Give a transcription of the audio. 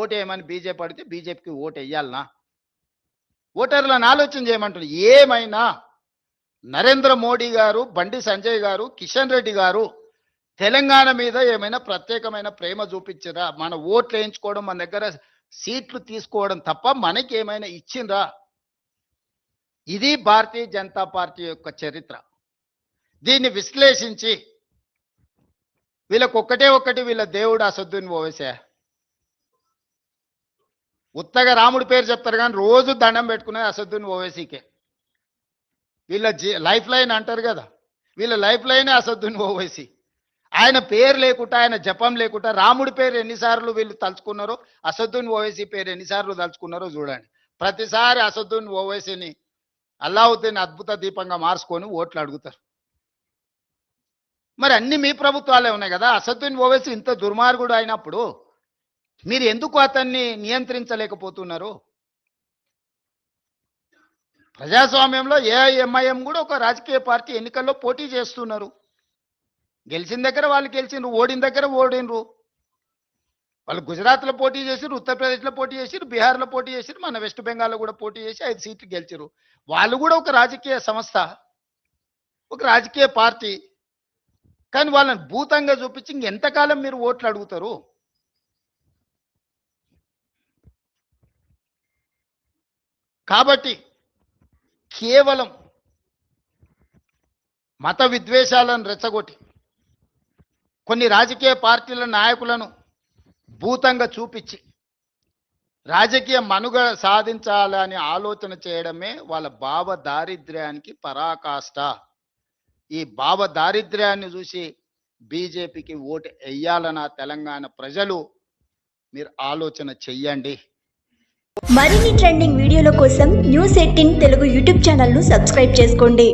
Vote వేయమని BJP అడిగితే బీజేపీకి ఓటు వేయాలనా? ఓటర్లను ఆలోచన చేయమంటున్నారు. ఏమైనా నరేంద్ర మోడీ గారు, బండి సంజయ్ గారు, కిషన్ రెడ్డి గారు తెలంగాణ మీద ఏమైనా ప్రత్యేకమైన ప్రేమ చూపించరా? మన ఓట్లు వేయించుకోవడం, మన దగ్గర సీట్లు తీసుకోవడం తప్ప మనకి ఏమైనా ఇచ్చిందా? ఇది భారతీయ జనతా పార్టీ యొక్క చరిత్ర. దీన్ని విశ్లేషించి వీళ్ళకి ఒక్కటి వీళ్ళ దేవుడు అసదుద్దీన్ ఓవైసీ. ఉత్తగా రాముడి పేరు చెప్తారు కానీ రోజు దండం పెట్టుకునేది అసదుద్దీన్ ఓవైసీకే. వీళ్ళ లైఫ్ లైన్ అంటారు కదా, వీళ్ళ లైఫ్ లైనే అసదుద్దీన్ ఓవైసీ. ఆయన పేరు లేకుండా, ఆయన జపం లేకుండా రాముడి పేరు ఎన్నిసార్లు వీళ్ళు తలుచుకున్నారో, అసదుద్దీన్ ఓవైసీ పేరు ఎన్నిసార్లు తలుచుకున్నారో చూడండి. ప్రతిసారి అసదుద్దీన్ ఓవైసీని అల్లావుద్దీన్ అద్భుత దీపంగా మార్చుకొని ఓట్లు అడుగుతారు. మరి అన్ని మీ ప్రభుత్వాలే ఉన్నాయి కదా. అసదుద్దీన్ ఓవైసీ ఇంత దుర్మార్గుడు అయినప్పుడు మీరు ఎందుకు అతన్ని నియంత్రించలేకపోతున్నారు? ప్రజాస్వామ్యంలో ఏఐఎంఐఎం కూడా ఒక రాజకీయ పార్టీ ఎన్నికల్లో పోటీ చేస్తున్నారు. గెలిచిన దగ్గర వాళ్ళు గెలిచిండ్రు, ఓడిన దగ్గర ఓడినరు. వాళ్ళు గుజరాత్లో పోటీ చేసిరు, ఉత్తరప్రదేశ్లో పోటీ చేసిరు, బీహార్లో పోటీ చేసిరు, మన వెస్ట్ బెంగాల్లో కూడా పోటీ చేసి 5 సీట్లు గెలిచిరు. వాళ్ళు కూడా ఒక రాజకీయ సంస్థ, ఒక రాజకీయ పార్టీ. కానీ వాళ్ళని భూతంగా చూపించి ఇంకెంతకాలం మీరు ఓట్లు అడుగుతారు? కాబట్టి కేవలం మత విద్వేషాలను రెచ్చగొట్టి కొన్ని రాజకీయ పార్టీల నాయకులను భూతంగా చూపించి రాజకీయ మనుగడ సాధించాలని ఆలోచన చేయడమే వాళ్ళ భావ దారిద్ర్యానికి పరాకాష్ట. ఈ భావ దారిద్ర్యాన్ని చూసి బీజేపీకి ఓటు వేయాలన్న తెలంగాణ ప్రజలు మీరు ఆలోచన చెయ్యండి. మరిన్ని ట్రెండింగ్ వీడియోల కోసం న్యూస్ 18 తెలుగు యూట్యూబ్ ఛానల్ ను సబ్స్క్రైబ్ చేసుకోండి.